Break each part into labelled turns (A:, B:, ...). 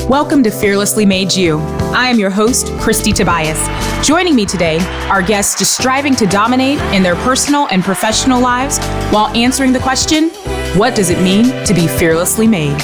A: Welcome to Fearlessly Made You. I am your host, Kristie Tobias. Joining me today are guests just striving to dominate in their personal and professional lives while answering the question, what does it mean to be fearlessly made?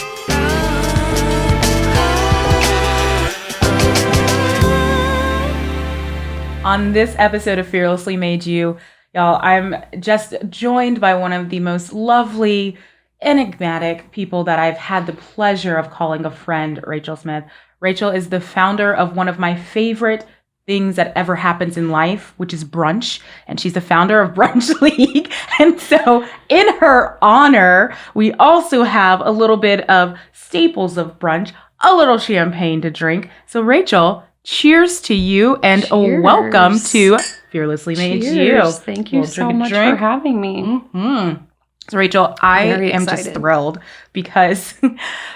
A: On this episode of Fearlessly Made You, y'all, I'm just joined by one of the most lovely, enigmatic people that I've had the pleasure of calling a friend, Rachel Smith. Rachel is the founder of one of my favorite things that ever happens in life, which is brunch. And she's the founder of Brunch League. And so in her honor, we also have a little bit of staples of brunch, a little champagne to drink. So Rachel, cheers to you and welcome to Fearlessly Made You.
B: Thank you so much for having me.
A: Mm-hmm. So Rachel, I am just thrilled because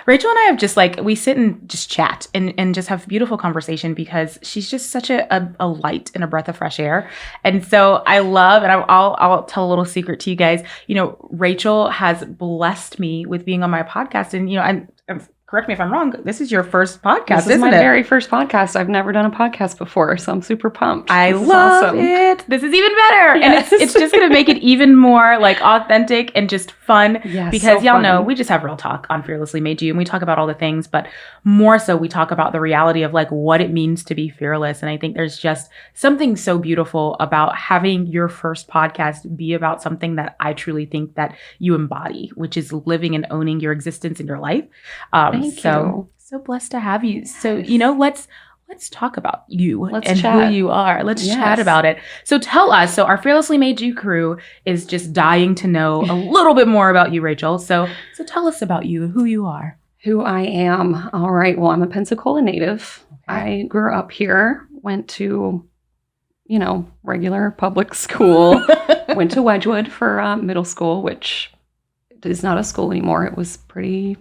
A: Rachel and I have just we sit and just chat and just have beautiful conversation because she's just such a light and a breath of fresh air. And so I love, and I'll tell a little secret to you guys. You know, Rachel has blessed me with being on my podcast, and I'm correct me if I'm wrong, this is your first podcast,
B: isn't it? This is my very first podcast. I've never done a podcast before, so I'm super pumped.
A: I love it. This is even better. Yes. And it's just going to make it even more authentic and just fun. Yes, because y'all know we just have real talk on Fearlessly Made You, and we talk about all the things, but more so we talk about the reality of what it means to be fearless. And I think there's just something so beautiful about having your first podcast be about something that I truly think that you embody, which is living and owning your existence in your life.
B: Thank you.
A: So blessed to have you. So, let's talk about you and
B: chat.
A: Who you are. Let's chat about it. So tell us, so our Fearlessly Made You crew is just dying to know a little bit more about you, Rachel. So tell us about you, who you are.
B: Who I am. All right. Well, I'm a Pensacola native. Okay. I grew up here, went to, regular public school, went to Wedgwood for middle school, which is not a school anymore. It was pretty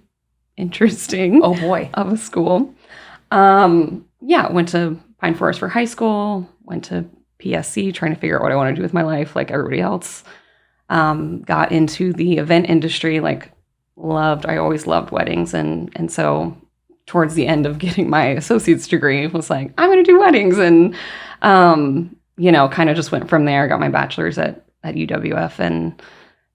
B: interesting.
A: Oh boy.
B: Of a school. Went to Pine Forest for high school, went to PSC trying to figure out what I want to do with my life like everybody else. Got into the event industry, I always loved weddings. And so towards the end of getting my associate's degree, was like, I'm going to do weddings. And, kind of just went from there, got my bachelor's at UWF and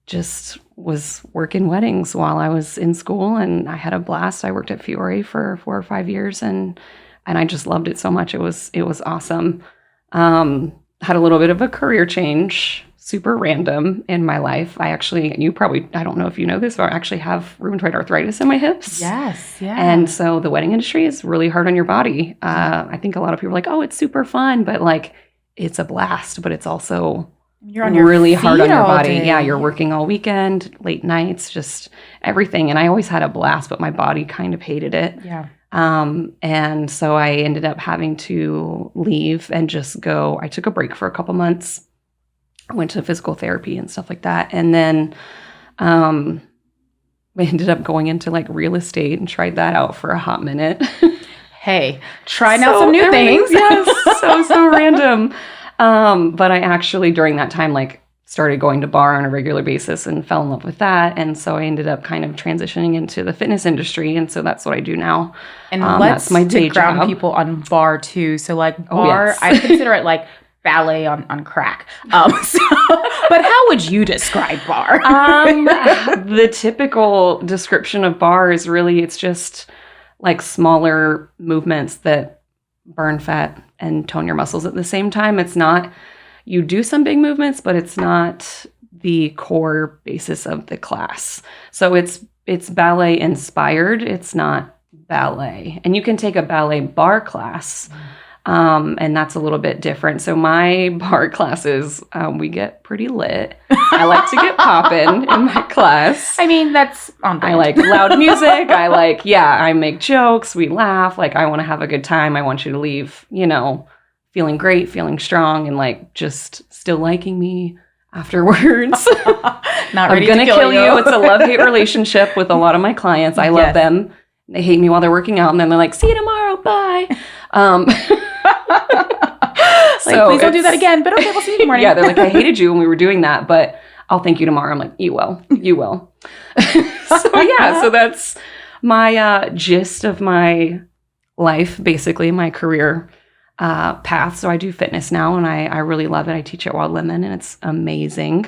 B: just was working weddings while I was in school, and I had a blast. I worked at Fiore for 4 or 5 years, and I just loved it so much. It was awesome. Had a little bit of a career change, super random in my life. I don't know if you know this, but I actually have rheumatoid arthritis in my hips.
A: Yes, yeah.
B: And so the wedding industry is really hard on your body. I think a lot of people are like, oh, it's super fun, but it's a blast, but it's also
A: you're on your
B: really hard on your body.
A: Day.
B: Yeah, you're working all weekend, late nights, just everything. And I always had a blast, but my body kind of hated it.
A: Yeah.
B: And so I ended up having to leave and just go. I took a break for a couple months, went to physical therapy and stuff like that. And then we ended up going into real estate and tried that out for a hot minute.
A: Hey, trying out some new things.
B: Yes, so random. But I actually, during that time, started going to bar on a regular basis and fell in love with that. And so I ended up kind of transitioning into the fitness industry. And so that's what I do now.
A: And
B: that's my day
A: ground
B: job.
A: People on bar too. So bar, I consider it ballet on crack. But how would you describe bar?
B: The typical description of bar is really, it's just smaller movements that burn fat and tone your muscles at the same time. It's not, you do some big movements, but it's not the core basis of the class. So it's ballet inspired. It's not ballet. And you can take a ballet bar class. And that's a little bit different. So my bar classes, we get pretty lit. I like to get poppin' in my class.
A: I mean, that's on brand.
B: I like loud music. I make jokes. We laugh. I want to have a good time. I want you to leave, feeling great, feeling strong, and just still liking me afterwards.
A: Not ready
B: I'm gonna
A: to kill you.
B: It's a love-hate relationship with a lot of my clients. I love them. They hate me while they're working out, and then they're like, see you tomorrow, bye.
A: Please don't do that again, but okay, we'll see you in the morning.
B: Yeah, they're like, I hated you when we were doing that, but I'll thank you tomorrow. I'm like, you will. So that's my gist of my life, basically my career path. So I do fitness now, and I really love it. I teach at Wild Lemon, and it's amazing.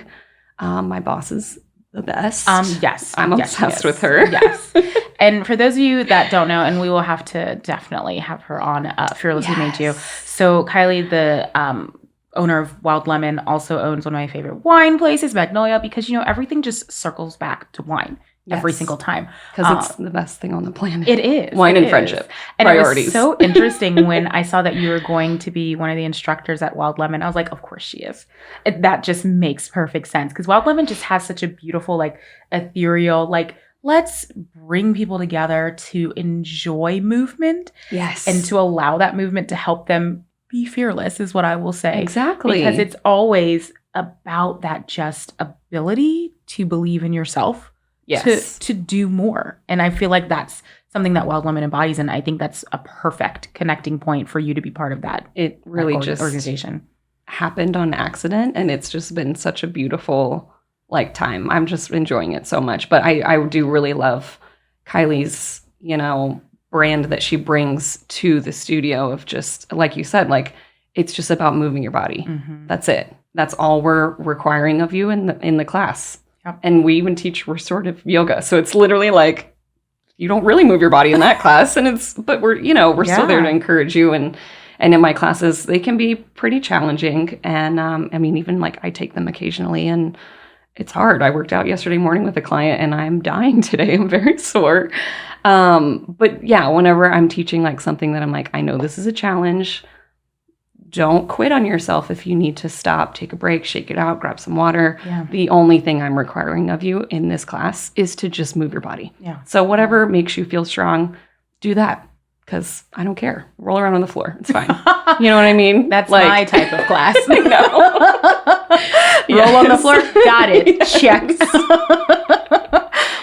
B: My boss is the best.
A: Yes.
B: I'm
A: yes,
B: obsessed with her.
A: Yes. And for those of you that don't know, and we will have to definitely have her on Fearlessly Made You. So Kylie, the owner of Wild Lemon, also owns one of my favorite wine places, Magnolia, because, everything just circles back to wine. Every single time.
B: Because it's the best thing on the planet.
A: It is.
B: Wine and friendship.
A: And
B: priorities.
A: It was so interesting when I saw that you were going to be one of the instructors at Wild Lemon. I was like, of course she is. That just makes perfect sense. Because Wild Lemon just has such a beautiful, ethereal, let's bring people together to enjoy movement.
B: Yes.
A: And to allow that movement to help them be fearless is what I will say.
B: Exactly.
A: Because it's always about that just ability to believe in yourself.
B: Yes.
A: To do more. And I feel like that's something that Wild Lemon embodies. And I think that's a perfect connecting point for you to be part of that.
B: It really just
A: organization
B: happened on accident. And it's just been such a beautiful time. I'm just enjoying it so much. But I do really love Kylie's, brand that she brings to the studio of just, like you said, it's just about moving your body.
A: Mm-hmm.
B: That's it. That's all we're requiring of you in the class.
A: Yep.
B: And we even teach restorative yoga. So it's literally you don't really move your body in that class. But we're still there to encourage you. And in my classes, they can be pretty challenging. And even I take them occasionally, and it's hard. I worked out yesterday morning with a client, and I'm dying today. I'm very sore. But yeah, whenever I'm teaching something that I'm I know this is a challenge, don't quit on yourself. If you need to stop, take a break, shake it out, grab some water.
A: Yeah.
B: The only thing I'm requiring of you in this class is to just move your body.
A: Yeah.
B: So whatever makes you feel strong, do that. Because I don't care. Roll around on the floor. It's fine. You know what I mean?
A: That's my type of class.
B: I know.
A: Roll on the floor. Got it. Checks.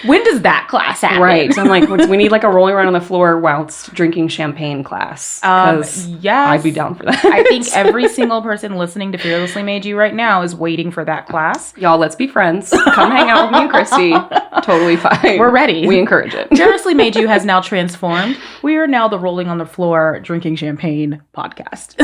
A: When does that class happen?
B: Right. I'm we need a rolling around on the floor whilst drinking champagne class.
A: Yes.
B: I'd be down for that.
A: I think every single person listening to Fearlessly Made You right now is waiting for that class.
B: Y'all, let's be friends. Come hang out with me and Kristie. Totally fine.
A: We're ready.
B: We encourage it.
A: Fearlessly Made You has now transformed. We are now the rolling on the floor drinking champagne podcast.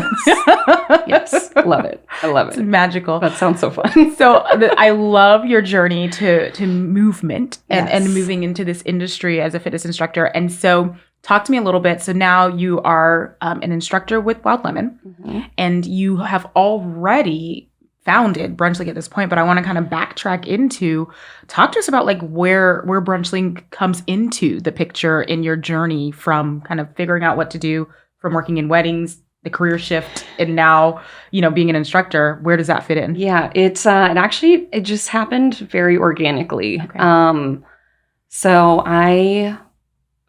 B: Yes. Love it. I love it.
A: It's magical.
B: That sounds so fun.
A: So I love your journey to movement and
B: Yes.
A: moving into this industry as a fitness instructor. And so talk to me a little bit. So now you are an instructor with Wild Lemon,
B: Mm-hmm.
A: and you have already founded Brunch League at this point, but I want to kind of backtrack into, talk to us about where Brunch League comes into the picture in your journey from kind of figuring out what to do from working in weddings, the career shift, and now, being an instructor. Where does that fit in?
B: Yeah, it just happened very organically.
A: Okay.
B: So I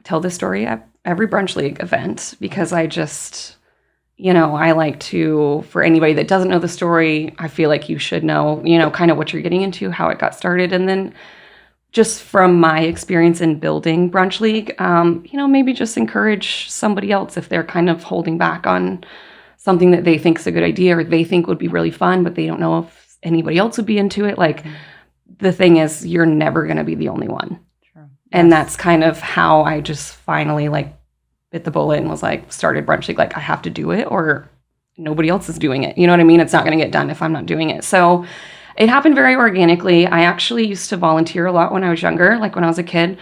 B: tell this story at every Brunch League event because I just, I like to, for anybody that doesn't know the story, I feel like you should know, kind of what you're getting into, how it got started. And then just from my experience in building Brunch League, maybe just encourage somebody else if they're kind of holding back on something that they think is a good idea or they think would be really fun, but they don't know if anybody else would be into it. The thing is, you're never going to be the only one.
A: True.
B: And that's kind of how I just finally bit the bullet and was started Brunch League. I have to do it or nobody else is doing it. You know what I mean? It's not going to get done if I'm not doing it. So it happened very organically. I actually used to volunteer a lot when I was younger, when I was a kid.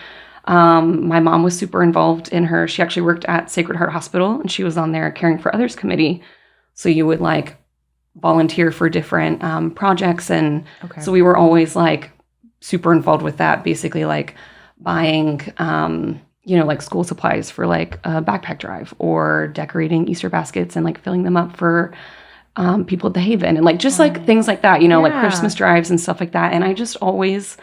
B: My mom was super involved in she actually worked at Sacred Heart Hospital, and she was on their Caring for Others committee. So you would volunteer for different projects. And so we were always super involved with that, basically buying, school supplies for a backpack drive or decorating Easter baskets and filling them up for people at the Haven and things like that, Christmas drives and stuff like that. And I just always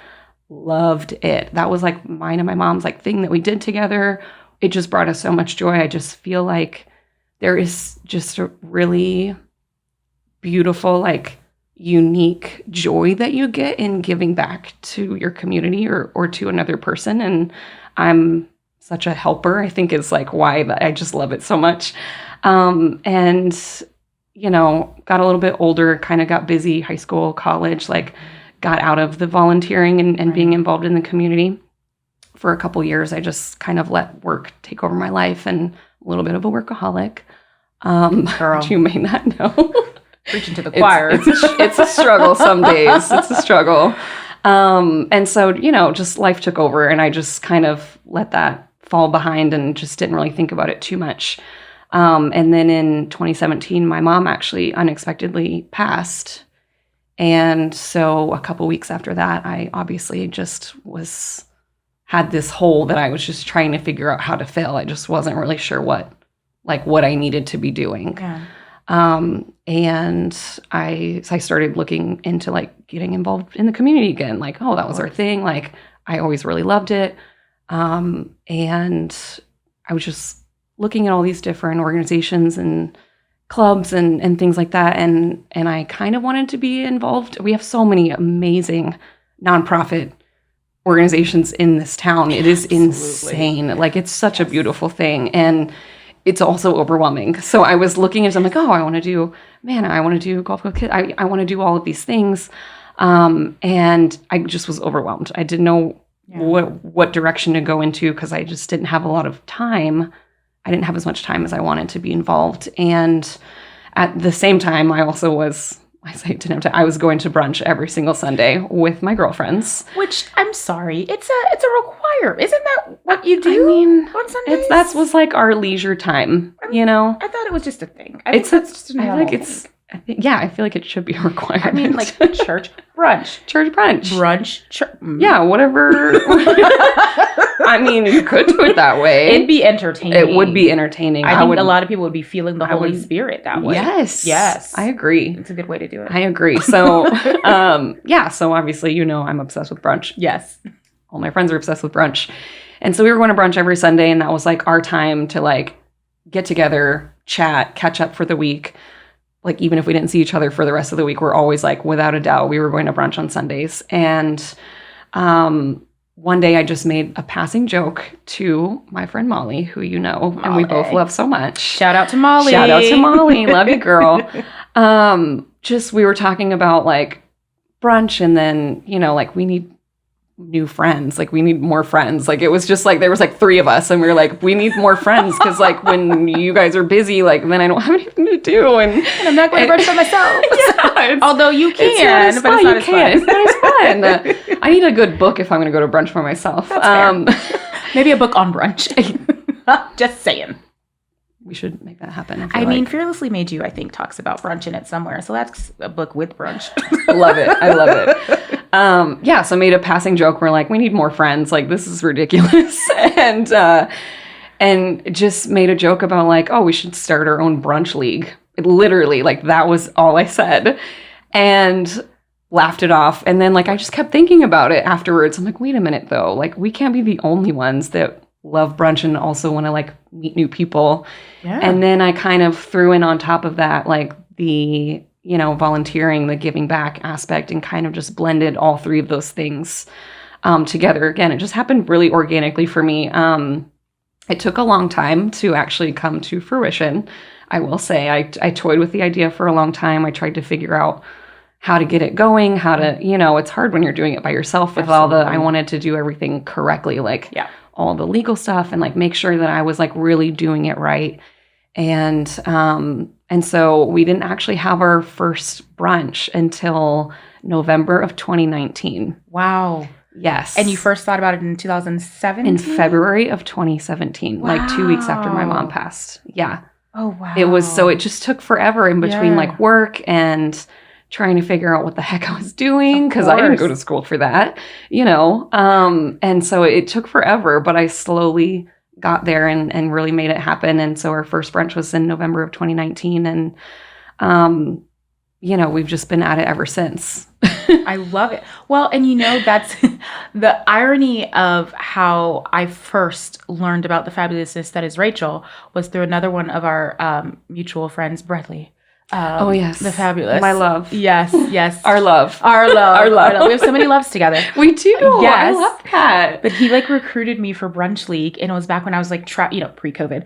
B: loved it. That was mine and my mom's thing that we did together. It just brought us so much joy. I just feel there is just a really beautiful, unique joy that you get in giving back to your community or to another person. And I'm such a helper, I think is why I just love it so much. And got a little bit older, kind of got busy, high school, college, got out of the volunteering and being involved in the community. For a couple years, I just kind of let work take over my life and a little bit of a workaholic.
A: Girl.
B: Which you may not know.
A: Preaching to the choir.
B: It's a struggle some days. It's a struggle. And so, just life took over, and I just kind of let that fall behind and just didn't really think about it too much. And then in 2017, my mom actually unexpectedly passed. And so a couple weeks after that, I obviously just had this hole that I was just trying to figure out how to fill. I just wasn't really sure what I needed to be doing.
A: Yeah.
B: And I started looking into like getting involved in the community again. Like, oh, that was our thing. Like, I always really loved it. And I was just looking at all these different organizations and clubs and things like that. And I kind of wanted to be involved. We have so many amazing nonprofit organizations in this town. It is insane. Like, it's such a beautiful thing. And it's also overwhelming. So I was looking into, I'm like, oh, I want to do golf with kids. I want to do all of these things. And I just was overwhelmed. I didn't know what direction to go into because I just didn't have a lot of time. I didn't have as much time as I wanted to be involved. And at the same time, I also was, I was going to brunch every single Sunday with my girlfriends.
A: Which, I'm sorry, it's a require. Isn't that what you do on Sundays?
B: That was like our leisure time,
A: I thought it was just a thing. I feel like
B: it should be a requirement.
A: I mean, like church brunch.
B: Yeah, whatever. I mean, you could do it that way.
A: It'd be entertaining.
B: It would be entertaining.
A: I think a lot of people would be feeling the Holy Spirit that way.
B: Yes. I agree.
A: It's a good way to do it.
B: I agree. So, so obviously, I'm obsessed with brunch.
A: Yes.
B: All my friends are obsessed with brunch. And so we were going to brunch every Sunday, and that was like our time to like get together, chat, catch up for the week. Like, even if we didn't see each other for the rest of the week, we're always like, without a doubt, we were going to brunch on Sundays. And one day I just made a passing joke to my friend Molly, who and we both love so much.
A: Shout out to Molly.
B: Love you, girl. We were talking about like brunch, and then, like, we need new friends. Like, we need more friends. Like, it was just like, there was like 3 of us, and we were like, we need more friends. Cause like, when you guys are busy, like, then I don't have anything to do. And
A: I'm not going to brunch by myself. Although you can, but it's not as fun.
B: It's not as fun. I need a good book if I'm going to go to brunch by myself.
A: Maybe a book on brunch. Just saying.
B: We should make that happen.
A: I mean, Fearlessly Made You, I think, talks about brunch in it somewhere. So that's a book with brunch.
B: Love it. I love it. So made a passing joke. We're like, we need more friends. Like, this is ridiculous. and just made a joke about like, oh, we should start our own brunch league. Literally, like, that was all I said. And laughed it off. And then like, I just kept thinking about it afterwards. I'm like, wait a minute though. Like, we can't be the only ones that love brunch and also want to like meet new people. Yeah. And then I kind of threw in on top of that, like the, volunteering, the giving back aspect, and kind of just blended all 3 of those things together. Again, it just happened really organically for me. It took a long time to actually come to fruition. I will say I toyed with the idea for a long time. I tried to figure out how to get it going, how to, it's hard when you're doing it by yourself with
A: Absolutely.
B: I wanted to do everything correctly. Like, all the legal stuff, and like make sure that I was like really doing it right. And so we didn't actually have our first brunch until November of 2019.
A: Wow.
B: Yes.
A: And you first thought about it in 2017?
B: In February of 2017,
A: wow.
B: like 2 weeks after my mom passed. Yeah.
A: Oh, wow.
B: It just took forever in between like work and trying to figure out what the heck I was doing, because I didn't go to school for that, and so it took forever, but I slowly got there and really made it happen. And so our first brunch was in November of 2019, and we've just been at it ever since.
A: I love it. Well, and that's the irony of how I first learned about the fabulousness that is Rachel was through another one of our mutual friends, Bradley.
B: Oh, yes.
A: The fabulous.
B: My love.
A: Yes.
B: Our love.
A: We have so many loves together.
B: We do.
A: Yes.
B: I love that.
A: But he like recruited me for Brunch League, and it was back when I was like, pre-COVID,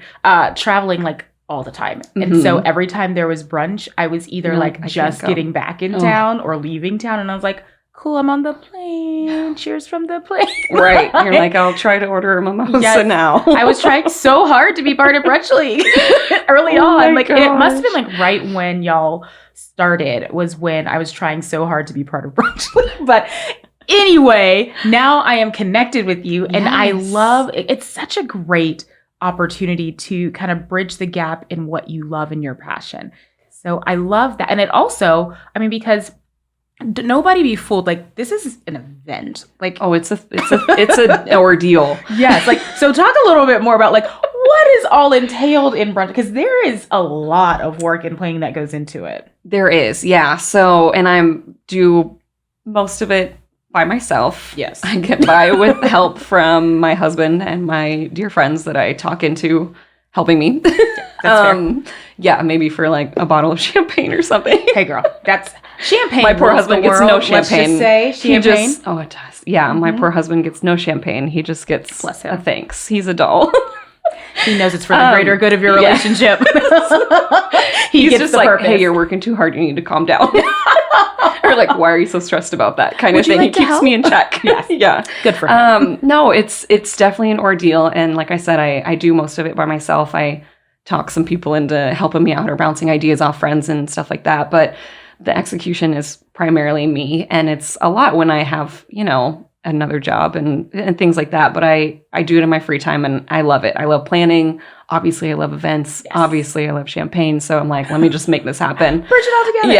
A: traveling like all the time. Mm-hmm. And so every time there was brunch, I was either just getting back in town or leaving town. And I was like, cool, I'm on the plane. Cheers from the plane.
B: Right. You're like, I'll try to order a mimosa now.
A: I was trying so hard to be part of Brunch League early on. Like, and it must have been like right when y'all started was when I was trying so hard to be part of Brunch League. But anyway, now I am connected with you, and I love it. It's such a great opportunity to kind of bridge the gap in what you love and your passion. So I love that. And it also, I mean, because nobody be fooled. Like, this is an event. Like,
B: oh, it's an ordeal.
A: Yes. Like, so talk a little bit more about like what is all entailed in brunch, because there is a lot of work and planning that goes into it.
B: There is, yeah. So, and I'm do most of it by myself.
A: Yes.
B: I get by with help from my husband and my dear friends that I talk into helping me.
A: That's fair.
B: Yeah, maybe for like a bottle of champagne or something.
A: Hey, girl, that's champagne.
B: My poor husband gets no champagne.
A: Let's just say champagne.
B: Oh, it does. Yeah, my poor husband gets no champagne. He just gets
A: Bless him.
B: a thanks. He's a doll.
A: He knows it's for the greater good of your relationship.
B: He's gets just the like, purpose. Hey, you're working too hard. You need to calm down. Or like, why are you so stressed about that kind of thing? He keeps me in check.
A: Yes.
B: Yeah.
A: Good for him.
B: No, it's definitely an ordeal. And like I said, I do most of it by myself. I talk some people into helping me out or bouncing ideas off friends and stuff like that. But the execution is primarily me. And it's a lot when I have, another job and things like that. But I do it in my free time and I love it. I love planning. Obviously, I love events. Yes. Obviously, I love champagne. So I'm like, let me just make this happen.
A: Bridge it all together.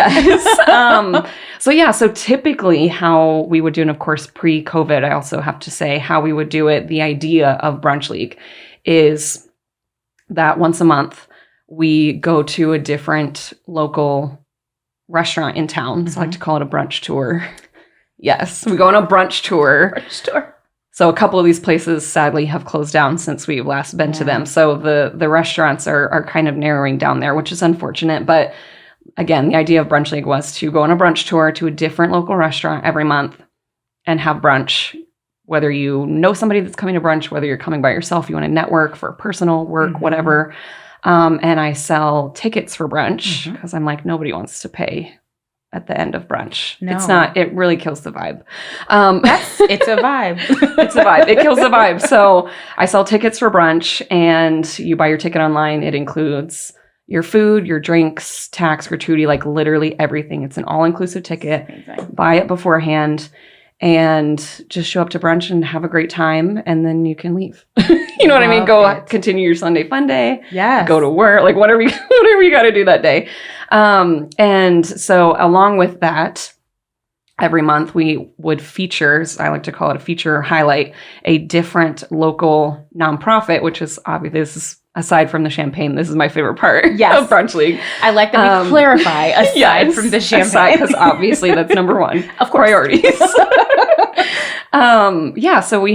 B: Yes. So typically how we would do, and of course, pre-COVID, I also have to say how we would do it. The idea of Brunch League is that once a month, we go to a different local restaurant in town. Mm-hmm. So I like to call it a brunch tour. Yes, we go on a brunch tour.
A: Brunch tour.
B: So a couple of these places sadly have closed down since we've last been to them. So the restaurants are kind of narrowing down there, which is unfortunate. But again, the idea of Brunch League was to go on a brunch tour to a different local restaurant every month and have brunch. Whether you know somebody that's coming to brunch, whether you're coming by yourself, you want to network for personal work, whatever. And I sell tickets for brunch because I'm like, nobody wants to pay at the end of brunch. No. It's not, it really kills the vibe.
A: It's a vibe.
B: It's a vibe. It kills the vibe. So I sell tickets for brunch and you buy your ticket online. It includes your food, your drinks, tax, gratuity, like literally everything. It's an all-inclusive ticket. Amazing. Buy it beforehand and just show up to brunch and have a great time. And then you can leave. You know what I mean? Go continue your Sunday fun day.
A: Yes.
B: Go to work, like whatever you got to do that day. And so along with that, every month we would feature, I like to call it a feature highlight, a different local nonprofit, which is obviously, this is aside from the champagne, this is my favorite part of Brunch League.
A: I like that we clarify aside from the champagne.
B: Because obviously that's number one.
A: Of course.
B: Priorities. So we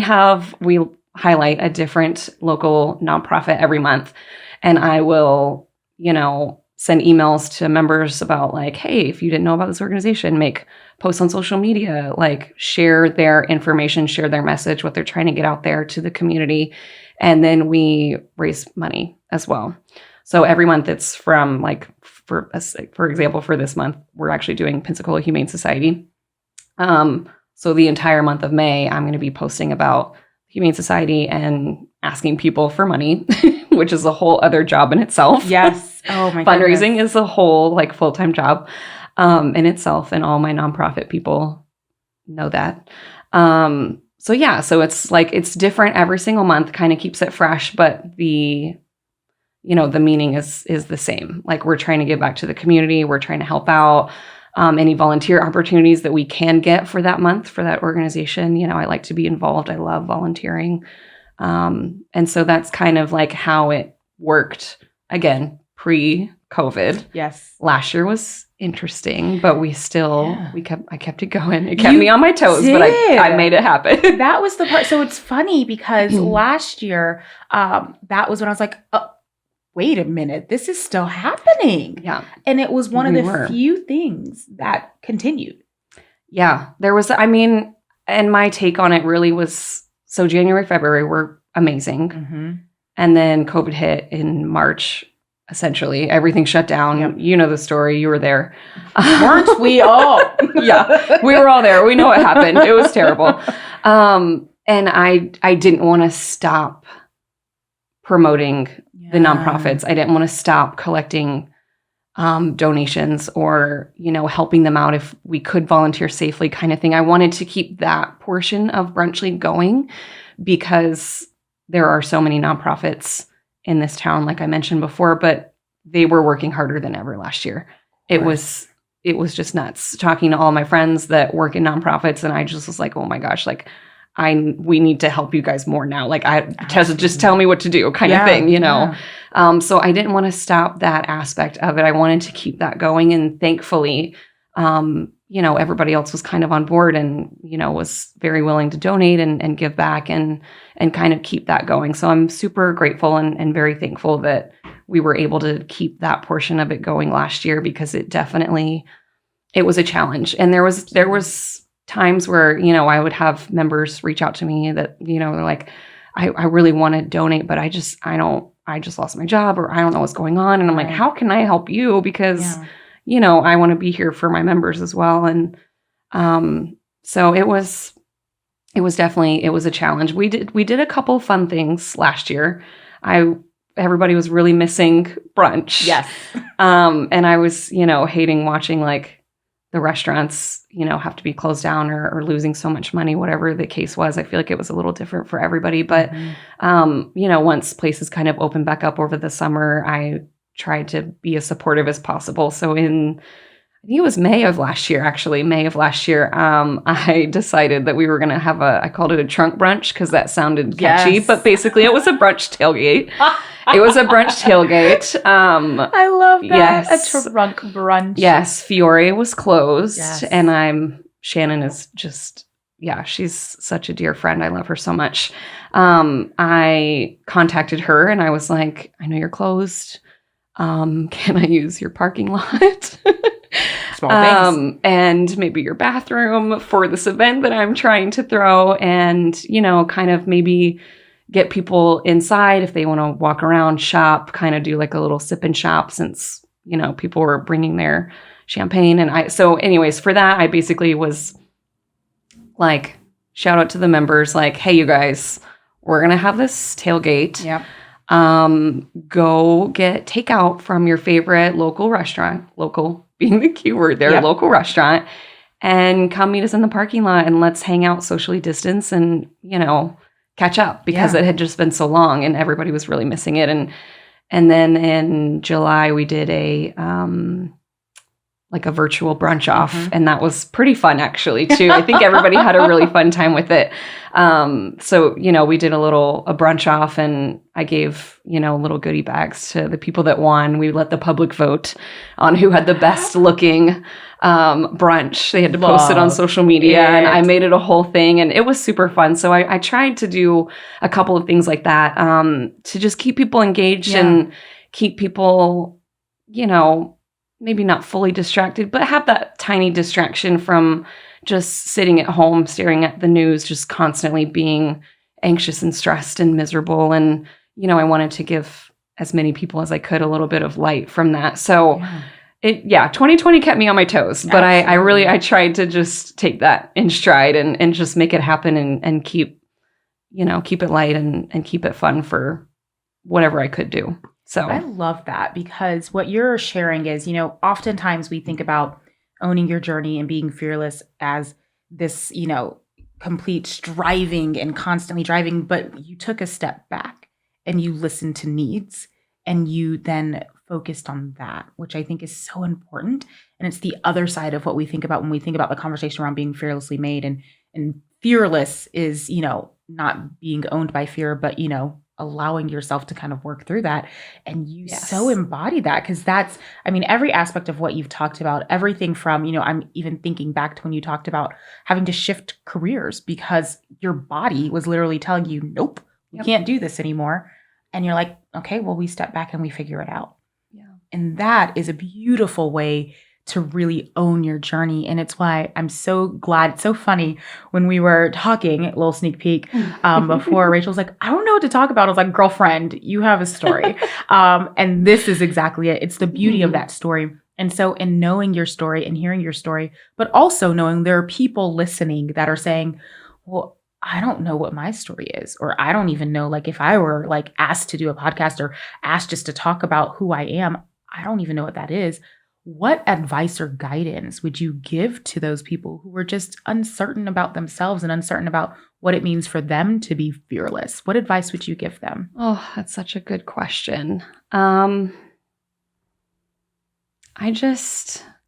B: highlight a different local nonprofit every month. And I will, send emails to members about like, hey, if you didn't know about this organization, make posts on social media, like share their information, share their message, what they're trying to get out there to the community. And then we raise money as well. So every month it's from like, for example, for this month, we're actually doing Pensacola Humane Society. So the entire month of May, I'm going to be posting about Humane Society and asking people for money, which is a whole other job in itself.
A: Yes. Oh my
B: Fundraising is a whole like full-time job in itself. And all my nonprofit people know that. So it's like, it's different every single month, kind of keeps it fresh, but the meaning is the same. Like we're trying to give back to the community. We're trying to help out. Any volunteer opportunities that we can get for that month, for that organization. I like to be involved. I love volunteering. And so that's kind of like how it worked, again, pre-COVID.
A: Yes.
B: Last year was interesting, but I kept it going. It kept me on my toes, but I made it happen.
A: That was the part. So it's funny because last year, that was when I was like, oh, wait a minute, this is still happening. Yeah. And it was one of the few things that continued.
B: Yeah. There was, and my take on it really was, so January, February were amazing. Mm-hmm. And then COVID hit in March essentially. Everything shut down.
A: Yep.
B: You know the story. You were there.
A: Weren't we all?
B: Yeah, we were all there. We know what happened. It was terrible. And I didn't want to stop promoting the nonprofits. I didn't want to stop collecting donations or, helping them out if we could volunteer safely kind of thing. I wanted to keep that portion of Brunch League going because there are so many nonprofits in this town, like I mentioned before, but they were working harder than ever last year. It was just nuts talking to all my friends that work in nonprofits. And I just was like, oh my gosh, like we need to help you guys more now. Like just tell me what to do kind of thing,
A: Yeah.
B: So I didn't want to stop that aspect of it. I wanted to keep that going. And thankfully, everybody else was kind of on board and, was very willing to donate and give back and kind of keep that going. So I'm super grateful and very thankful that we were able to keep that portion of it going last year because it was a challenge. And there was times where, I would have members reach out to me that, they're like, I really want to donate, but I just lost my job or I don't know what's going on. And I'm like, how can I help you? Because, I want to be here for my members as well. And so it was definitely a challenge. We did a couple fun things last year. Everybody was really missing brunch.
A: Yes.
B: And I was, hating watching like the restaurants, have to be closed down or losing so much money, whatever the case was. I feel like it was a little different for everybody. But, once places kind of opened back up over the summer, I tried to be as supportive as possible. So I think it was May of last year, I decided that we were going to have I called it a trunk brunch because that sounded catchy, but basically it was a brunch tailgate. It was a brunch tailgate.
A: I love that.
B: Yes.
A: A trunk brunch.
B: Yes. Fiore was closed.
A: Yes.
B: And Shannon is just, she's such a dear friend. I love her so much. I contacted her and I was like, I know you're closed. Can I use your parking lot?
A: Small things.
B: And maybe your bathroom for this event that I'm trying to throw and, kind of maybe get people inside if they want to walk around, shop, kind of do like a little sip and shop since, people were bringing their champagne. And so anyways, for that, I basically was like, shout out to the members, like, hey, you guys, we're going to have this tailgate.
A: Yep.
B: Go get takeout from your favorite local restaurant, local being the keyword there, local restaurant, and come meet us in the parking lot and let's hang out socially distance and, catch up because it had just been so long and everybody was really missing it. And then in July we did a virtual brunch off. And that was pretty fun actually too. I think everybody had a really fun time with it. So, we did a brunch off and I gave, little goodie bags to the people that won. We let the public vote on who had the best looking brunch. They had to post it on social media and I made it a whole thing and it was super fun. So I tried to do a couple of things like that to just keep people engaged and keep people, maybe not fully distracted, but have that tiny distraction from just sitting at home, staring at the news, just constantly being anxious and stressed and miserable. And, I wanted to give as many people as I could a little bit of light from that. So 2020 kept me on my toes, but I tried to just take that in stride and just make it happen and keep it light and keep it fun for whatever I could do. So
A: I love that because what you're sharing is, oftentimes we think about owning your journey and being fearless as this, complete striving and constantly driving, but you took a step back and you listened to needs and you then focused on that, which I think is so important. And it's the other side of what we think about when we think about the conversation around being fearlessly made and fearless is, not being owned by fear, but, allowing yourself to kind of work through that. And you so embody that because that's, every aspect of what you've talked about, everything from, I'm even thinking back to when you talked about having to shift careers because your body was literally telling you, nope, you can't do this anymore. And you're like, okay, well, we step back and we figure it out. Yeah. And that is a beautiful way to really own your journey. And it's why I'm so glad. It's so funny when we were talking, a little sneak peek, before Rachel's like, I don't know what to talk about. I was like, girlfriend, you have a story. And this is exactly it. It's the beauty of that story. And so in knowing your story and hearing your story, but also knowing there are people listening that are saying, well, I don't know what my story is, or I don't even know, like if I were like asked to do a podcast or asked just to talk about who I am, I don't even know what that is. What advice or guidance would you give to those people who are just uncertain about themselves and uncertain about what it means for them to be fearless? What advice would you give them?
B: Oh, that's such a good question.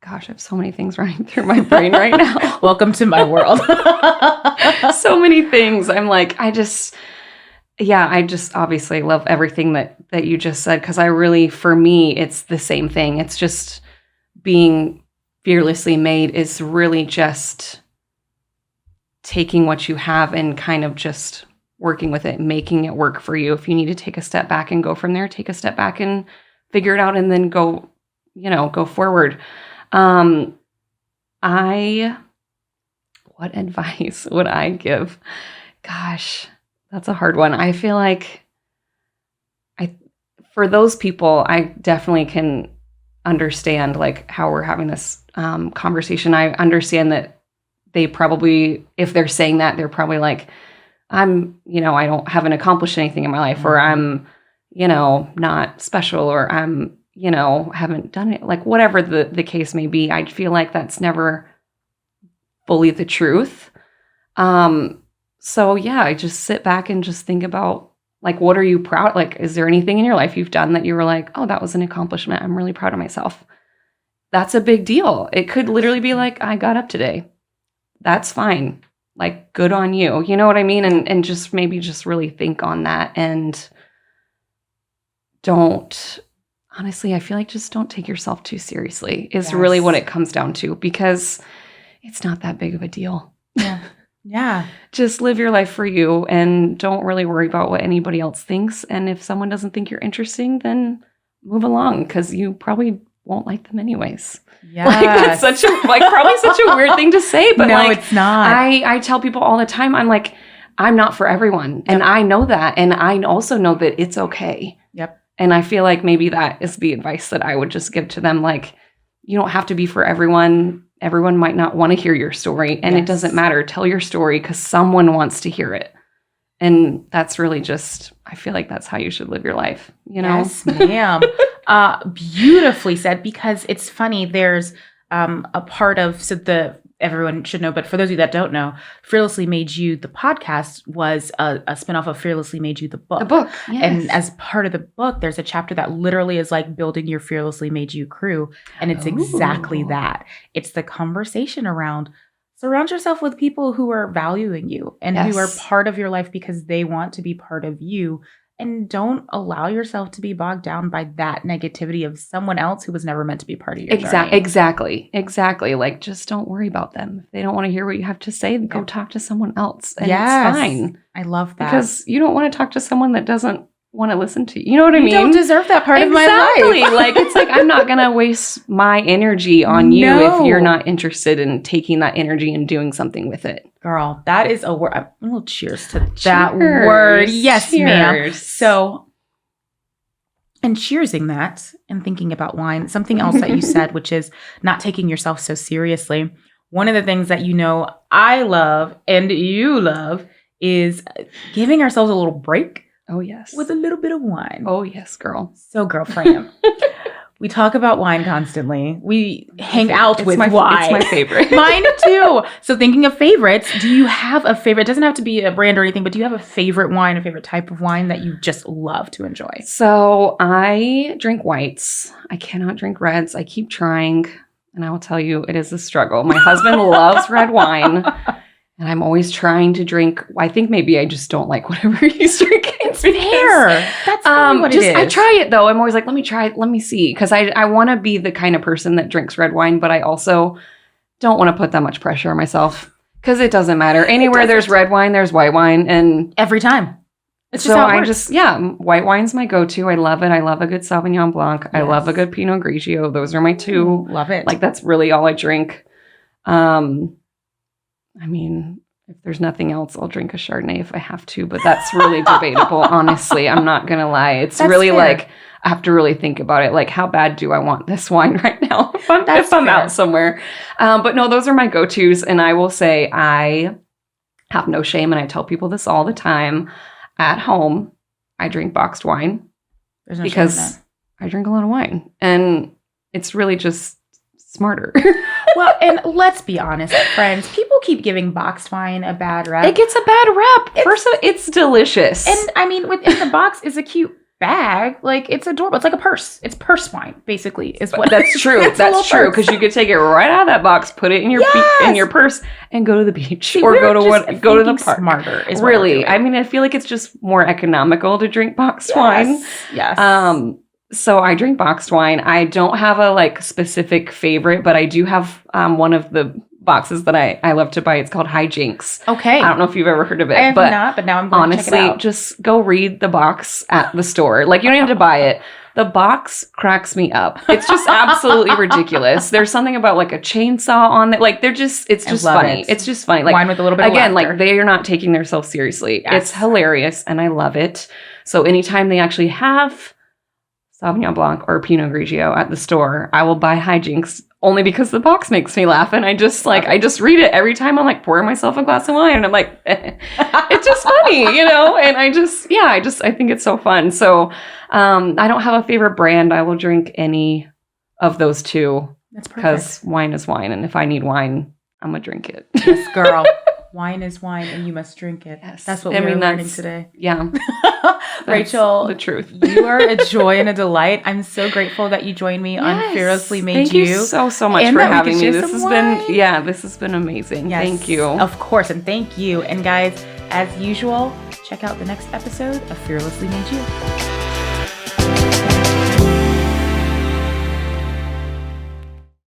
B: Gosh, I have so many things running through my brain right now.
A: Welcome to my world.
B: So many things. I'm like, I just obviously love everything that you just said, because for me, it's the same thing. It's just being fearlessly made is really just taking what you have and kind of just working with it, making it work for you. If you need to take a step back and go from there, take a step back and figure it out and then go forward. What advice would I give? Gosh, that's a hard one. I feel like for those people, I definitely can understand like how we're having this conversation. I understand that they probably, if they're saying that, they're probably like, I haven't accomplished anything in my life, or I'm, not special, or I'm, haven't done it, like whatever the case may be. I feel like that's never fully the truth. So yeah, I just sit back and just think about, like, what are you proud? Like, is there anything in your life you've done that you were like, oh, that was an accomplishment. I'm really proud of myself. That's a big deal. It could literally be like, I got up today. That's fine. Like, good on you. You know what I mean? And just maybe just really think on that, and honestly, I feel like just don't take yourself too seriously is really what it comes down to, because it's not that big of a deal.
A: Yeah. Yeah.
B: Just live your life for you and don't really worry about what anybody else thinks. And if someone doesn't think you're interesting, then move along, because you probably won't like them anyways.
A: Yeah.
B: Like, that's probably such a weird thing to say, but
A: no, it's not.
B: I tell people all the time, I'm like, I'm not for everyone. Yep. And I know that. And I also know that it's okay.
A: Yep.
B: And I feel like maybe that is the advice that I would just give to them. Like, you don't have to be for everyone. Everyone might not want to hear your story, and it doesn't matter. Tell your story because someone wants to hear it. And that's really just, I feel like that's how you should live your life,
A: Yes, ma'am. Beautifully said, because it's funny. There's a part of, everyone should know, but for those of you that don't know, Fearlessly Made You, the podcast, was a spinoff of Fearlessly Made You, the book.
B: The book, yes.
A: And as part of the book, there's a chapter that literally is like building your Fearlessly Made You crew. And it's exactly that. It's the conversation around surround yourself with people who are valuing you and who are part of your life because they want to be part of you. And don't allow yourself to be bogged down by that negativity of someone else who was never meant to be part of your journey.
B: Exactly. Like, just don't worry about them. If they don't want to hear what you have to say, go talk to someone else. And it's fine.
A: I love that.
B: Because you don't want to talk to someone that doesn't want to listen to you. You know what I mean?
A: You don't deserve that part of my life.
B: Like, it's like, I'm not going to waste my energy on you if you're not interested in taking that energy and doing something with it.
A: Girl, that is a word. A little cheers to that word. Yes, ma'am. So, and cheersing that and thinking about wine, something else that you said, which is not taking yourself so seriously. One of the things that I love and you love is giving ourselves a little break.
B: Oh, yes.
A: With a little bit of wine.
B: Oh, yes, girl.
A: So, girlfriend, we talk about wine constantly. We hang out with wine.
B: It's my favorite.
A: Mine too. So, thinking of favorites, do you have a favorite? It doesn't have to be a brand or anything, but do you have a favorite wine, a favorite type of wine that you just love to enjoy?
B: So, I drink whites. I cannot drink reds. I keep trying, and I will tell you, it is a struggle. My husband loves red wine. And I'm always trying to drink. I think maybe I just don't like whatever he's drinking.
A: Fair. That's probably what it is.
B: I try it though. I'm always like, let me try it. Let me see. Because I want to be the kind of person that drinks red wine, but I also don't want to put that much pressure on myself. Because it doesn't matter. Anywhere there's red wine, there's white wine. And
A: every time. It's just how it works.
B: White wine's my go-to. I love it. I love a good Sauvignon Blanc. I love a good Pinot Grigio. Those are my two.
A: Love it.
B: Like, that's really all I drink. I mean, if there's nothing else, I'll drink a Chardonnay if I have to, but that's really debatable, honestly. I'm not going to lie. It's really fair. Like, I have to really think about it. Like, how bad do I want this wine right now if I'm out somewhere? But no, those are my go-tos. And I will say I have no shame, and I tell people this all the time. At home, I drink boxed wine because I drink a lot of wine, and it's really just smarter.
A: Well, and let's be honest, friends. People keep giving boxed wine a bad rep.
B: It gets a bad rep. First of all, it's delicious.
A: And I mean, within the box is a cute bag. Like, it's adorable. It's like a purse. It's purse wine, basically, is what.
B: That's true. That's true, because you could take it right out of that box, put it in your in your purse, and go to the beach or go to the park.
A: Smarter is
B: really. I mean, I feel like it's just more economical to drink boxed wine.
A: Yes.
B: So I drink boxed wine. I don't have a like specific favorite, but I do have one of the boxes that I love to buy. It's called Hijinks.
A: Okay.
B: I don't know if you've ever heard of it.
A: I have not, but now I'm going to check it out.
B: Honestly, just go read the box at the store. Like, you don't have to buy it. The box cracks me up. It's just absolutely ridiculous. There's something about like a chainsaw on it. Like, it's just funny. It's just funny. Like,
A: wine with a little bit of laughter.
B: Like, they are not taking themselves seriously. Yes. It's hilarious, and I love it. So anytime they actually have Sauvignon Blanc or Pinot Grigio at the store, I will buy Hijinks only because the box makes me laugh, and I just read it every time I'm like pouring myself a glass of wine, and I'm like, it's just funny, you know? And I think it's so fun. So I don't have a favorite brand. I will drink any of those two.
A: That's perfect.
B: Because wine is wine, and if I need wine, I'm gonna drink it.
A: Yes, girl. Wine is wine, and you must drink it. Yes. That's what we're learning today.
B: Yeah.
A: Rachel,
B: the truth.
A: You are a joy and a delight. I'm so grateful that you joined me on Fearlessly Made
B: Thank you so much for having me. This has been amazing.
A: Yes,
B: thank you.
A: Of course, and thank you. And guys, as usual, check out the next episode of Fearlessly Made You.